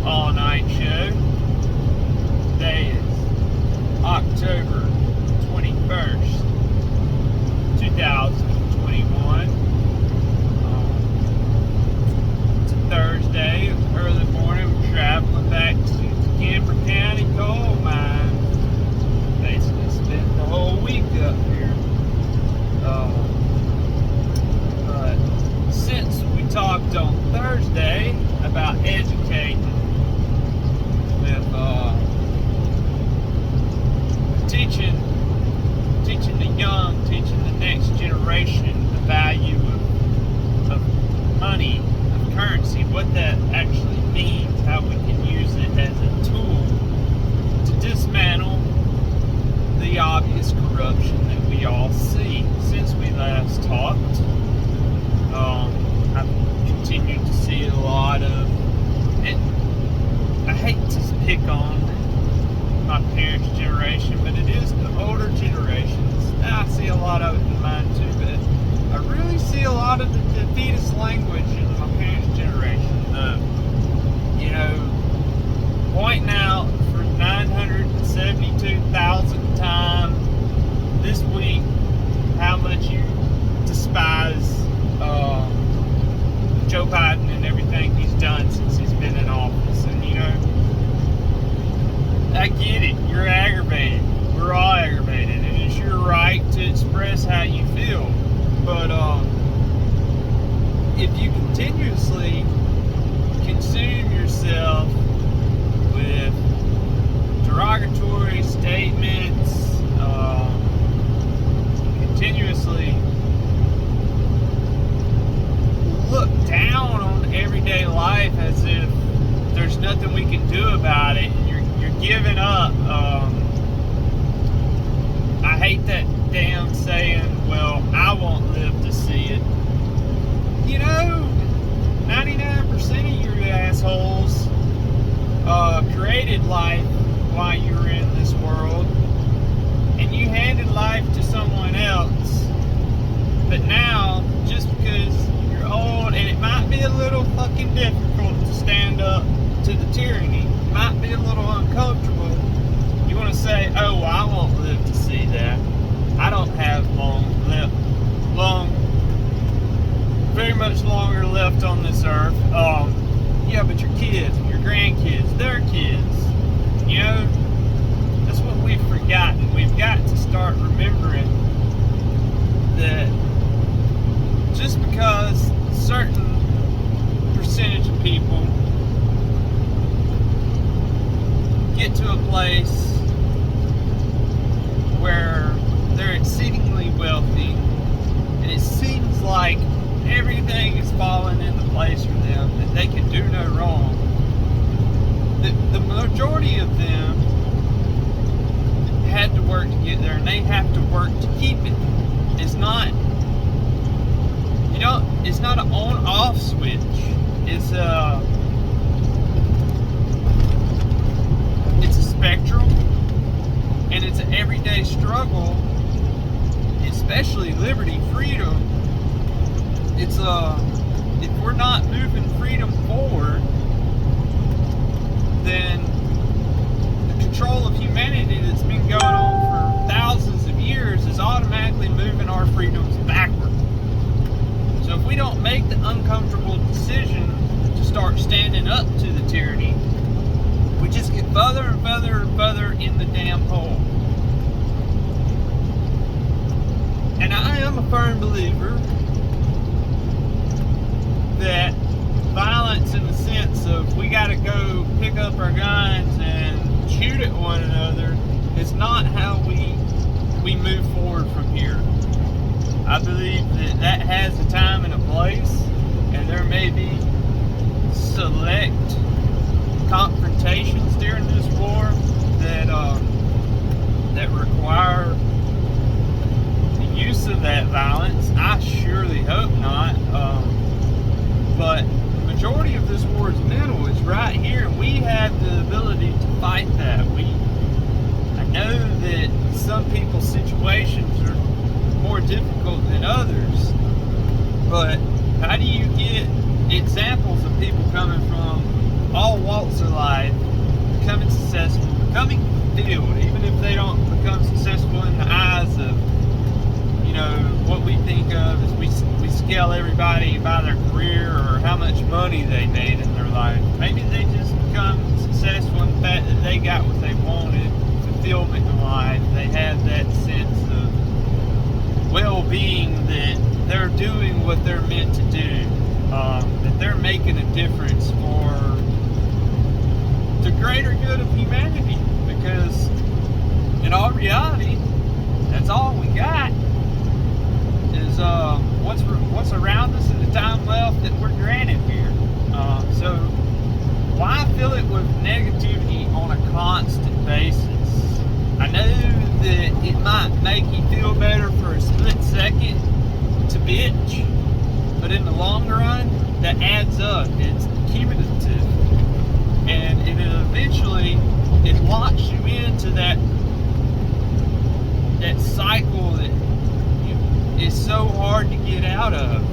all-night show. Today is October 21st, 2021. It's a Thursday. It's early morning. We're traveling back to Camber County coal mine. Basically spent the whole week up here. But since we talked on Thursday about educating with teaching the young, teaching the next generation the value of money, of currency, what that actually means, how we can use it as a tool to dismantle the obvious corruption that we all see. Since we last talked, I've continued to see a lot of, and I hate to pick on my parents' generation, but it is the older generations. I see a lot of it in mine too, but I really see a lot of the defeatist language in my parents' generation. Pointing out for 972,000th time this week how much you despise Joe Biden and everything he's done since he's been in office. And I get it, you're aggravated, we're all aggravated, and it's your right to express how you feel. But if you continuously consume yourself with derogatory statements, continuously look down on everyday life as if there's nothing we can do about it, and you're giving up. I hate that damn saying, well, I won't live to see it. 99% of you assholes created life while you were in this world, and you handed life to someone else. But now, just because you're old, and it might be a little fucking difficult to stand up to the tyranny, it might be a little uncomfortable, you want to say, oh, well, I won't live to see that. I don't have very much longer left on this earth. Yeah, but your kids, your grandkids, their kids, that's what we've forgotten. We've got to start remembering that just because a certain percentage of people get to a place where they're exceedingly wealthy, and it seems like everything is falling into place for them, that they can do no wrong. The majority of them had to work to get there, and they have to work to keep it. It's not, it's not an on-off switch. It's a spectrum, and it's an everyday struggle, especially liberty, freedom. It's if we're not moving freedom forward, then the control of humanity that's been going on for thousands of years is automatically moving our freedoms backward. So if we don't make the uncomfortable decision to start standing up to the tyranny, we just get further and further and further in the damn hole. And I am a firm believer that violence, in the sense of we gotta go pick up our guns and shoot at one another, is not how we move forward from here. I believe that has a time and a place, and there may be select confrontations during this war that require the use of that violence. I surely hope not. But the majority of this war is mental. It's right here, and we have the ability to fight that. I know that some people's situations are more difficult than others, but how do you get examples of people coming from all walks of scale everybody by their career or how much money they made in their life. Maybe they just become successful in the fact that they got what they wanted, fulfillment in life. They have that sense of well-being, that they're doing what they're meant to do, that they're making a difference for the greater good of humanity. Because in all reality, that's all we got is what's around us and the time left that we're granted here. So why fill it with negativity on a constant basis? I know that it might make you feel better for a split second to bitch, but in the long run, that adds up. It's cumulative, and it locks you into that cycle that is so hard to get out of.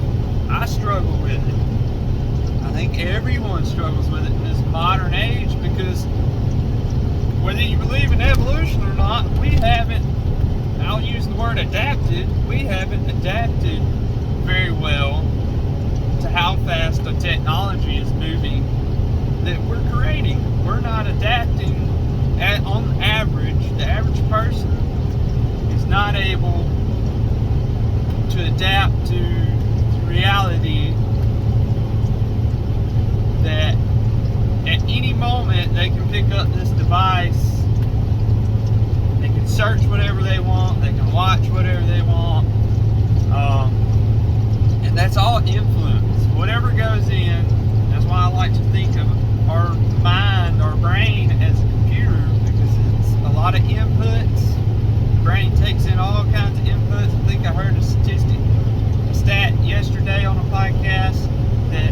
I struggle with it. I think everyone struggles with it in this modern age, because whether you believe in evolution or not, we haven't, I'll use the word adapted, we haven't adapted very well to how fast the technology is moving that we're creating. We're not adapting on average. The average person is not able to adapt to reality, that at any moment they can pick up this device, they can search whatever they want, they can watch whatever they want, and that's all influence. Whatever goes in, that's why I like to think of our mind, our brain, as a computer, because it's a lot of inputs. The brain takes in all kinds of inputs. I think I heard a stat yesterday on a podcast that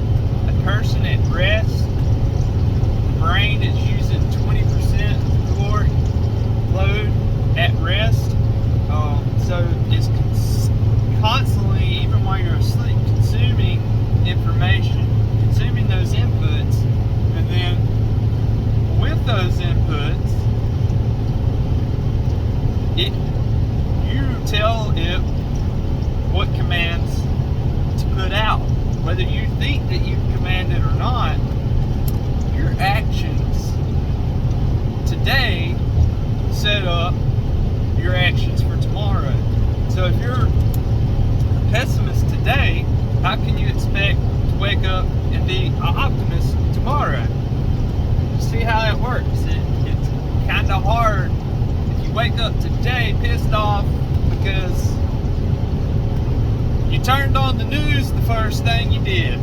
a person at rest, the brain is using 20% of the caloric load at rest. So it's constantly, even while you're asleep, consuming information, consuming those inputs, and then with those inputs, you tell it what commands to put out. Whether you think that you've commanded or not, your actions today set up your actions for tomorrow. So if you're a pessimist today, how can you expect to wake up and be an optimist tomorrow? You see how that works? It's kind of hard if you wake up today pissed off because you turned on the news the first thing you did.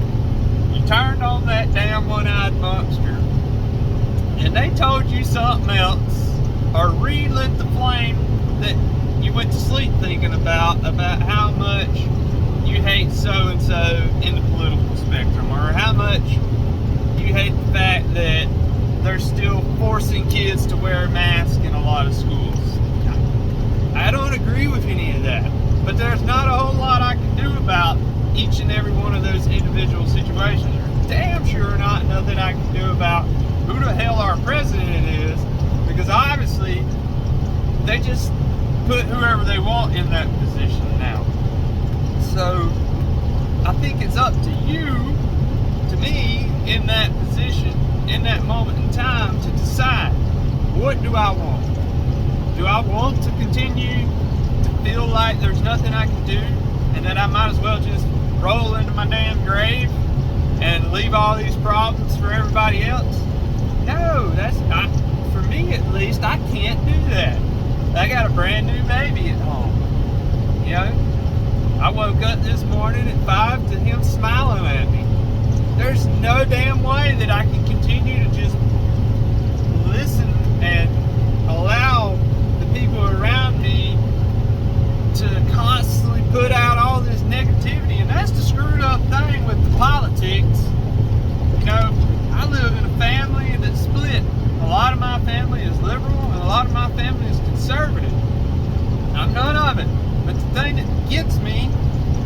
You turned on that damn one-eyed monster, and they told you something else, or relit the flame that you went to sleep thinking about how much you hate so-and-so in the political spectrum, or how much you hate the fact that they're still forcing kids to wear a mask in a lot of schools. I don't agree with any of that, but there's not a whole lot I can do about each and every one of those individual situations. There's damn sure not nothing I can do about who the hell our president is, because obviously they just put whoever they want in that position now. So I think it's up to you, to me, in that position, in that moment in time, to decide, what do I want? Do I want to continue to feel like there's nothing I can do, and that I might as well just roll into my damn grave and leave all these problems for everybody else? No, that's not, for me at least, I can't do that. I got a brand new baby at home. You know, I woke up this morning at 5 to him smiling at me. There's no damn way that I can continue to just listen and allow the people around me to constantly put out all this negativity. And that's the screwed up thing with the politics. You know, I live in a family that's split. A lot of my family is liberal and a lot of my family is conservative. I'm none of it. But the thing that gets me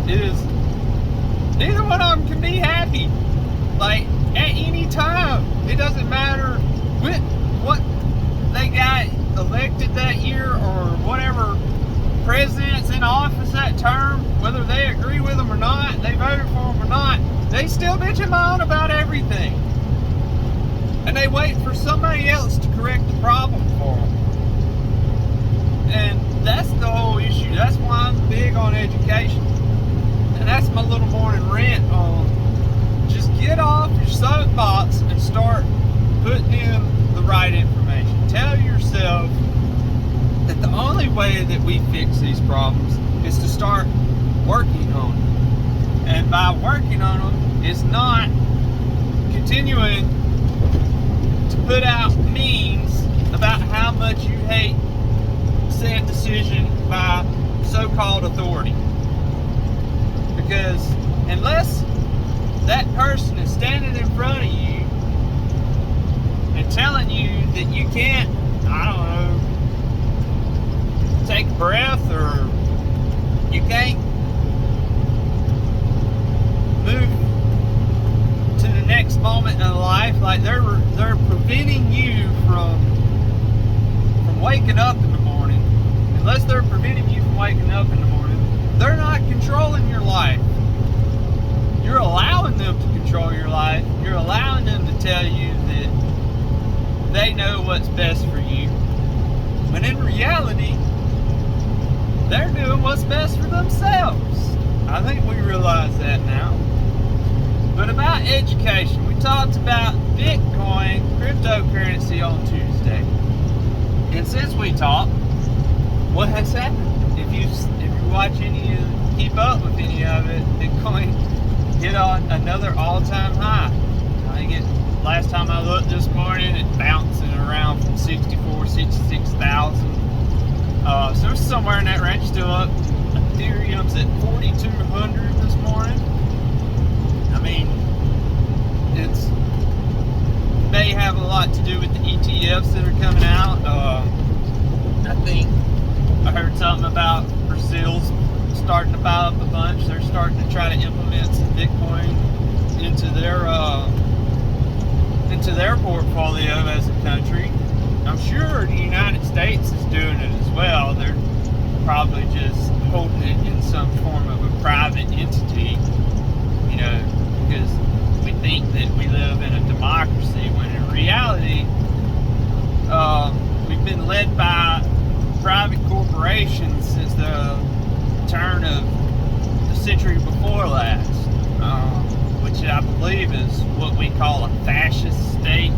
is neither one of them can be happy. Like, at any time. It doesn't matter what they got elected that year or whatever president's in office that term, whether they agree with them or not. not, they voted for them or not, they still bitch and moan about everything. And they wait for somebody else to correct the problem for them. And that's the whole issue. That's why I'm big on education. And that's my little morning rant on just get off your soapbox and start putting in the right information. Tell yourself that the only way that we fix these problems is to start working on them. And by working on them, it's not continuing to put out memes about how much you hate said decision by so-called authority. Because unless that person is standing in front of you and telling you that you can't, I don't know, take a breath, or you can't move to the next moment in life, like they're preventing you from waking up in the morning. Unless they're preventing you from waking up in the morning, they're not controlling your life. You're allowing them to control your life. You're allowing them to tell you that they know what's best for you. When in reality, they're doing what's best for themselves. I think we realize that now. But about education, we talked about Bitcoin, cryptocurrency on Tuesday. And since we talked, what has happened? If you watch any, keep up with any of it, Bitcoin hit on another all-time high. I think last time I looked this morning, it's bouncing around from 64, 66,000. So it's somewhere in that range, still up. Ethereum's at 4,200 this morning. I mean, it's may have a lot to do with the ETFs that are coming out. I think I heard something about Brazil's starting to buy up a bunch. They're starting to try to implement some Bitcoin into their portfolio as a country. I'm sure the United States is doing it as well. They're probably just holding it in some form of a private entity, you know, because we think that we live in a democracy, when in reality, we've been led by private corporations since the turn of the century before last, which I believe is what we call a fascist state.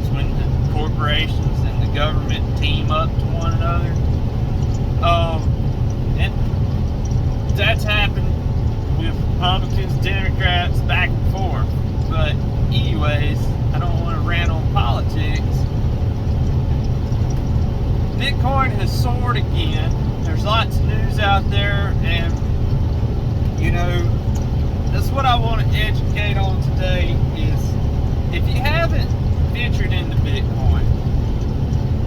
It's when the corporations and the government team up to one another. And that's happened with Republicans, Democrats, back and forth. But anyways, I don't want to rant on politics. Bitcoin has soared again. There's lots of news out there, and you know, that's what I want to educate on today. Is if you haven't ventured into Bitcoin,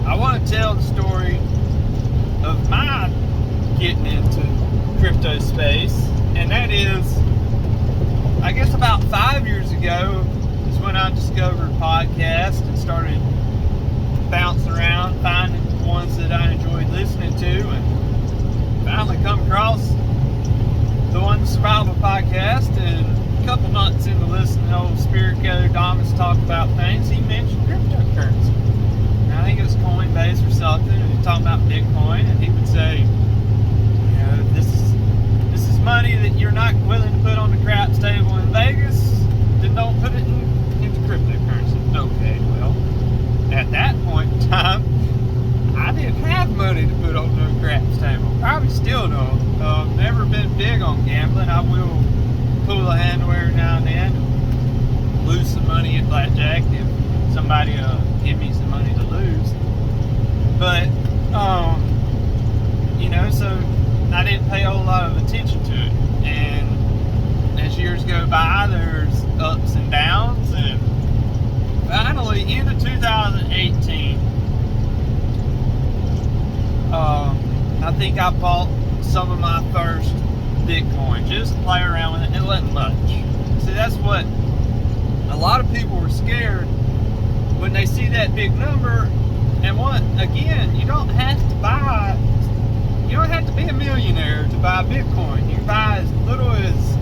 I want to tell the story of my getting into crypto space, and that is, I guess about 5 years ago is when I discovered podcasts and started bouncing around, finding ones that I enjoyed listening to, and finally come across the One Survival podcast. And a couple months into listening to old Spirit Gather Damas talk about things, he mentioned cryptocurrency. And I think it was Coinbase or something, and he was talking about Bitcoin, and he would say, you know, this is money that you're not willing to put on the craps table in Vegas, then don't put it into cryptocurrency. Okay, well, at that point in time, I didn't have money to put on no craps table. Probably still don't. Never been big on gambling. I will pull a handle every now and then, lose some money at blackjack if somebody give me some money to lose. But you know, so I didn't pay a whole lot of attention to it. And as years go by, there's ups and downs, and finally, into 2018, I think I bought some of my first Bitcoin just to play around with it. It wasn't much. See, that's what a lot of people were scared when they see that big number. And again, you don't have to be a millionaire to buy Bitcoin. You can buy as little as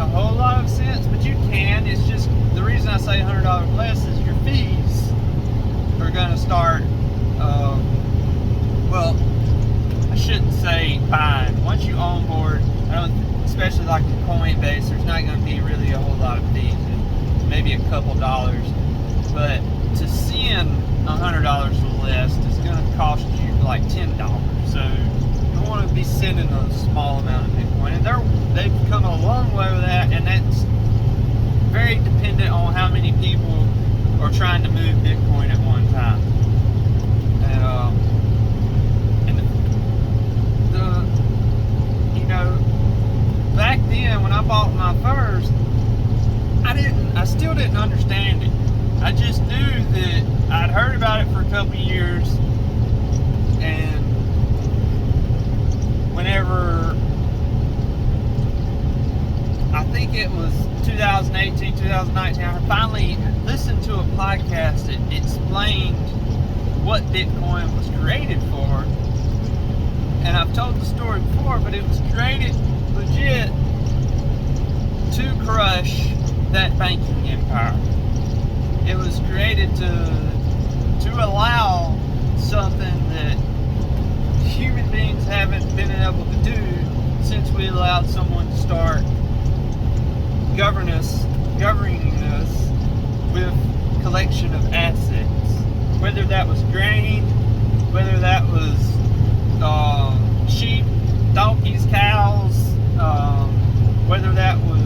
a whole lot of sense, but you can. It's just the reason I say $100 less is your fees are going to start. Well, I shouldn't say fine. Once you onboard, especially like in Coinbase, there's not going to be really a whole lot of fees, maybe a couple dollars. But to send $100 or less is going to cost you like $10. So you don't want to be sending a small amount of Bitcoin. And they've come a long way with that, and that's very dependent on how many people are trying to move Bitcoin at one time. Back then when I bought my first, I still didn't understand it. I just knew that I'd heard about it for a couple of years, and whenever, I think it was 2018, 2019, I finally listened to a podcast that explained what Bitcoin was created for. And I've told the story before, but it was created legit to crush that banking empire. It was created to allow something that human beings haven't been able to do since we allowed someone to start governing us with collection of assets. Whether that was grain, whether that was sheep, donkeys, cows, whether that was,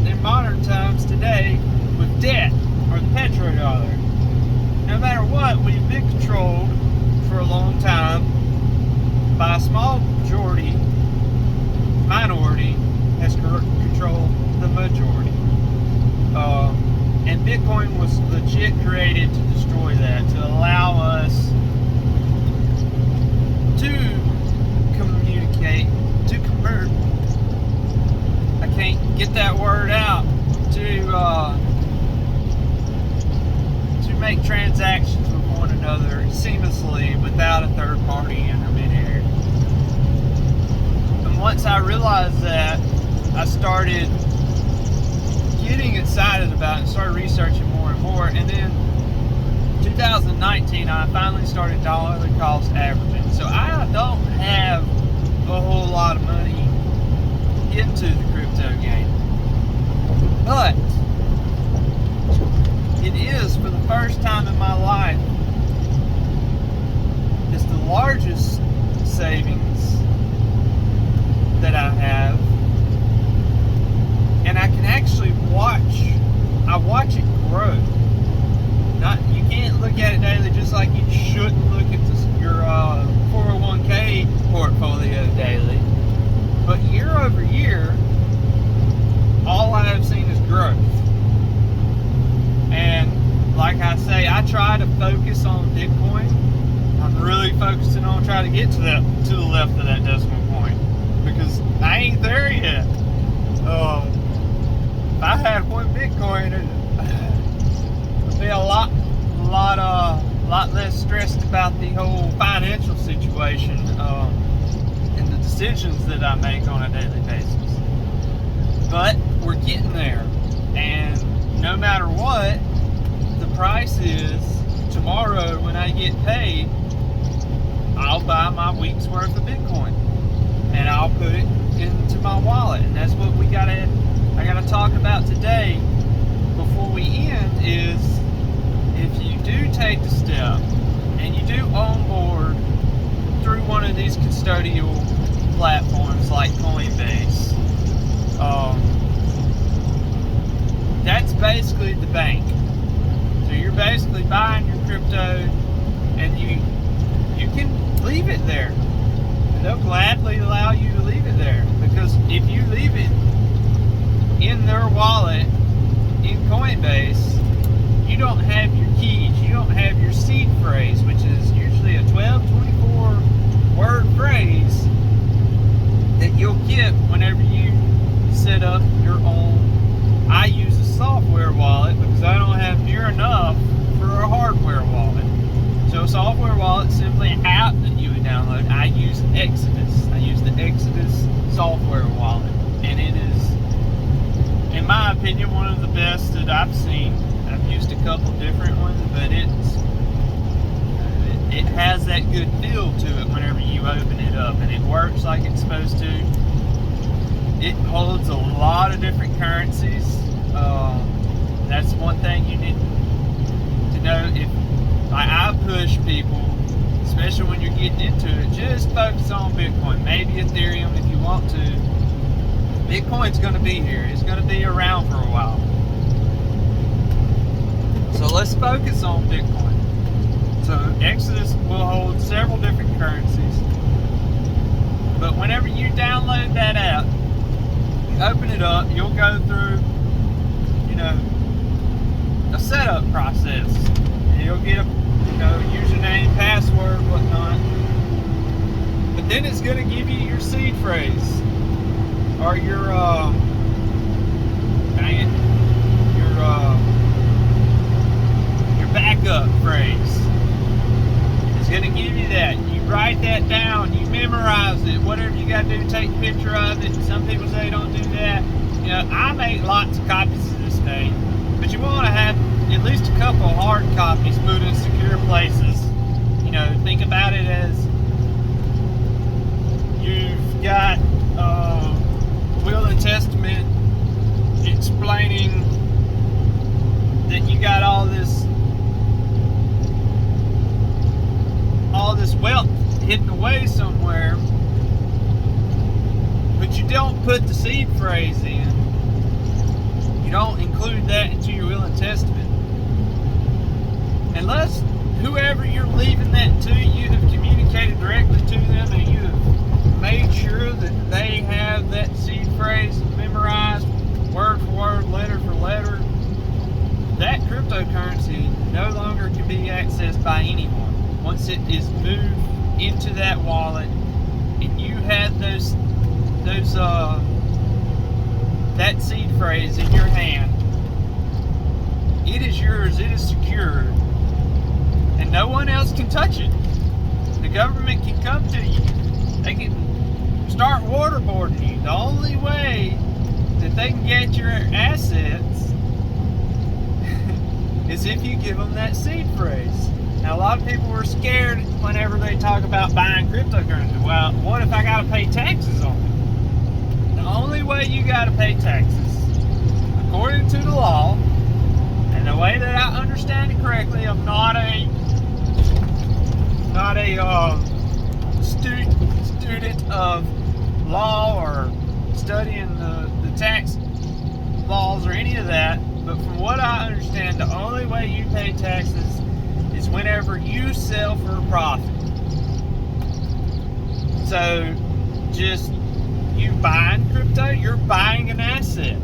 in modern times today, with debt or the petrodollar. No matter what, we've been controlled for a long time by a small minority has controlled the majority. And Bitcoin was legit created to destroy that, to allow us to communicate, to convert. I can't get that word out. To make transactions with one another seamlessly without a third-party intermediary. And once I realized that, I started getting excited about it and started researching more and more. And then 2019, I finally started dollar cost averaging. So I don't have a whole lot of money into the crypto game. But it is, for the first time in my life, it's the largest savings that I have. And I can actually watch it grow. You can't look at it daily, just like you shouldn't look at your 401k portfolio daily. But year over year, all I have seen is growth. And like I say, I try to focus on Bitcoin. I'm really focusing on trying to get to the left of that decimal point, because I ain't there yet. If I had one Bitcoin, it'd be a lot less stressed about the whole financial situation and the decisions that I make on a daily basis. But we're getting there, and no matter what the price is, tomorrow when I get paid, I'll buy my week's worth of Bitcoin and I'll put it into my wallet. And that's what I gotta talk about today before we end, is if you do take the step and you do onboard through one of these custodial platforms like Coinbase, that's basically the bank. So you're basically buying your crypto, and you can leave it there. And they'll gladly allow you to leave it there, because if you leave it in their wallet in Coinbase, you don't have your keys, you don't have your seed phrase, which is usually a 24 word phrase that you'll get whenever you set up your own. I use a software wallet because I don't have near enough for a hardware wallet. So a software wallet is simply an app that you would download. I use Exodus. I use the Exodus software wallet. and it is, in my opinion, one of the best that I've seen. I've used a couple different ones, but it has that good feel to it whenever you open it up, and it works like it's supposed to. It holds a lot of different currencies. That's one thing you need to know. If I push people, especially when you're getting into it, just focus on Bitcoin, maybe Ethereum if you want to. Bitcoin's going to be here. It's going to be around for a while. So let's focus on Bitcoin. So Exodus will hold several different currencies. But whenever you download that app, open it up, you'll go through, a setup process. And you'll get a, username, password, whatnot. But then it's going to give you your seed phrase, or your backup phrase. It's going to give you that. You write that down. You memorize it. Whatever you got to do, take a picture of it. Some people say don't do that. I make lots of copies of this thing, but you want to have at least a couple hard copies put in secure places. Think about it as you've got Will and Testament explaining that you got all this wealth hidden away somewhere, but you don't put the seed phrase in. You don't include that into your will and testament. Unless whoever you're leaving that to, you have communicated directly to them and you have made sure that they have that seed phrase memorized word for word, letter for letter. That cryptocurrency no longer can be accessed by anyone. Once it is moved into that wallet and you have that seed phrase in your hand, it is yours, it is secure, and no one else can touch it. The government can come to you. They can start waterboarding you. The only way that they can get your assets is if you give them that seed phrase. Now, a lot of people are scared whenever they talk about buying cryptocurrency. Well, what if I got to pay taxes on it? The only way you got to pay taxes, according to the law, and the way that I understand it correctly, I'm not a student of law or studying the tax laws or any of that, but from what I understand, the only way you pay taxes is whenever you sell for a profit. So just you buying crypto, you're buying an asset.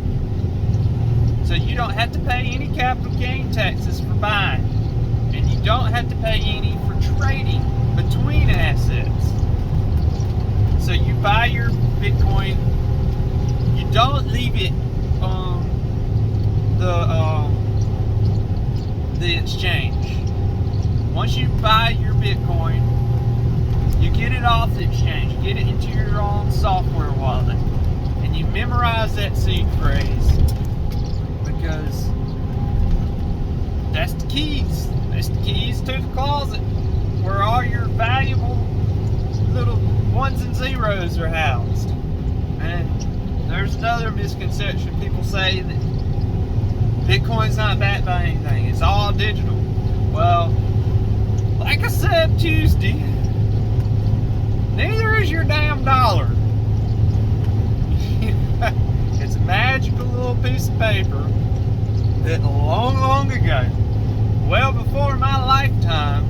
So you don't have to pay any capital gain taxes for buying, and you don't have to pay any for trading between assets. So you buy your Bitcoin, you don't leave it on the exchange. Once you buy your Bitcoin, you get it off the exchange, you get it into your own software wallet, and you memorize that seed phrase, because that's the keys. That's the keys to the closet where all your valuable little ones and zeros are housed. And there's another misconception. People say that Bitcoin's not backed by anything. It's all digital. Well, like I said Tuesday, neither is your damn dollar. It's a magical little piece of paper that long ago, well before my lifetime,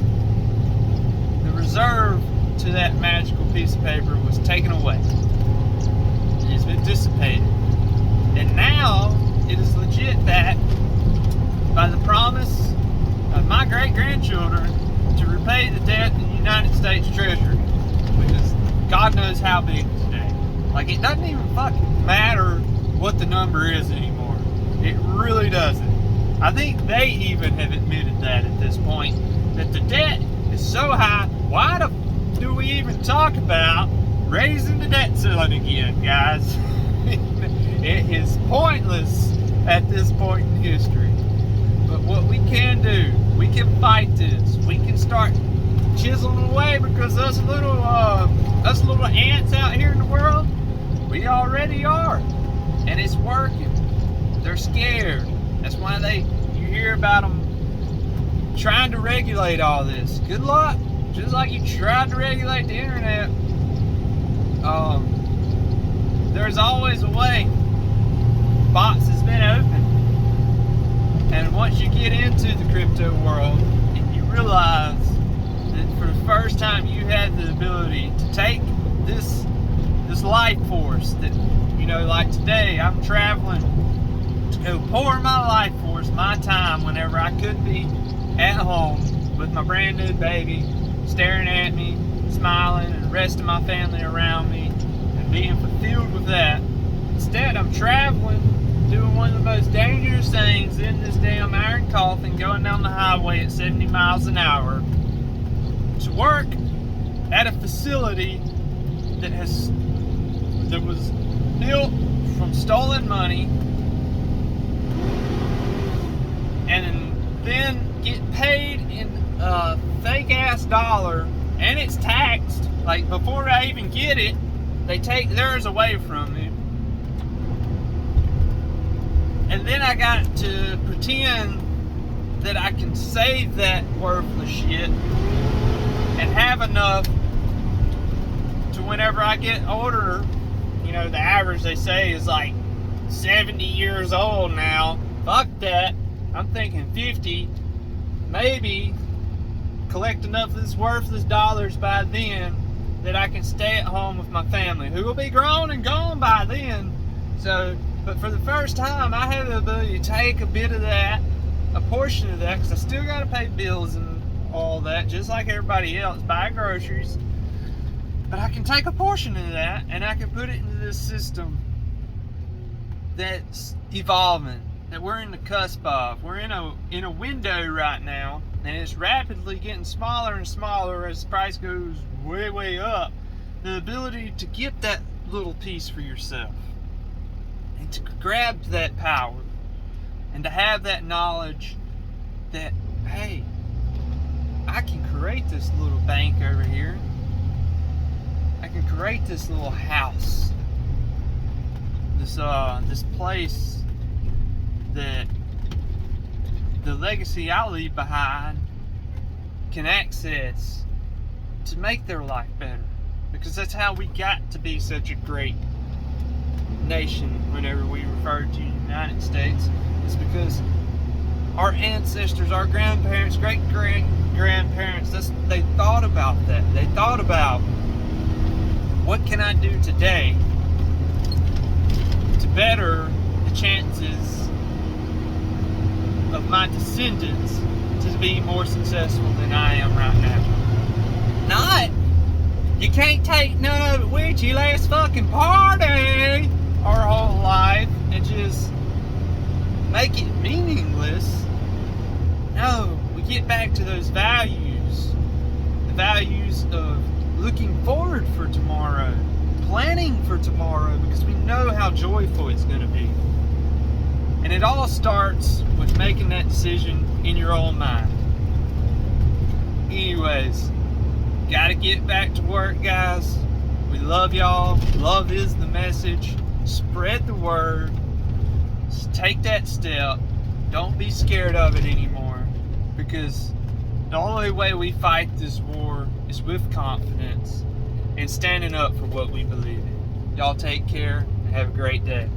the reserve to that magical piece of paper was taken away. It has been dissipated. And now it is legit backed by the promise of my great-grandchildren to repay the debt in the United States Treasury, which is God knows how big today. Like, it doesn't even fucking matter what the number is anymore. It really doesn't. I think they even have admitted that at this point, that the debt is so high. Why the do we even talk about raising the debt ceiling again, guys? It is pointless at this point in history. But what we can do, we can fight this. We can start chiseling away, because us little ants out here in the world, we already are, and it's working. They're scared. That's why you hear about them trying to regulate all this. Good luck. Just like you tried to regulate the internet, there's always a way. Box has been open, and once you get into the crypto world and you realize that for the first time you had the ability to take this life force that, like today I'm traveling to go pour my life force, my time, whenever I could be at home with my brand new baby staring at me, smiling, and the rest of my family around me, and being fulfilled with that. Instead, I'm traveling, doing one of the most dangerous things in this damn iron coffin, going down the highway at 70 miles an hour to work at a facility that was built from stolen money, and then get paid in a fake ass dollar, and it's taxed. Like, before I even get it, they take theirs away from me. And then I got to pretend that I can save that worthless shit and have enough to, whenever I get older, the average, they say, is like 70 years old now. Fuck that. I'm thinking 50. Maybe collect enough of this worthless dollars by then that I can stay at home with my family, who will be grown and gone by then. So, but for the first time, I have the ability to take a bit of that, a portion of that, because I still got to pay bills and all that, just like everybody else, buy groceries. But I can take a portion of that, and I can put it into this system that's evolving, that we're in the cusp of. We're in a window right now, and it's rapidly getting smaller and smaller as the price goes way, way up. The ability to get that little piece for yourself, and to grab that power, and to have that knowledge that, hey, I can create this little bank over here. I can create this little house, this place that the legacy I leave behind can access to make their life better. Because that's how we got to be such a great nation whenever we refer to the United States. It's because our ancestors, our grandparents, great-great-grandparents, they thought about that. They thought about, what can I do today to better the chances of my descendants to be more successful than I am right now? Not, you can't take none of it with you. Let's fucking party our whole life and just make it meaningless. No, we get back to those values. The values of looking forward for tomorrow, planning for tomorrow, because we know how joyful it's going to be. And it all starts with making that decision in your own mind. Anyways, gotta get back to work, guys. We love y'all. Love is the message. Spread the word. Just take that step. Don't be scared of it anymore, because the only way we fight this war is with confidence and standing up for what we believe in. Y'all take care and have a great day.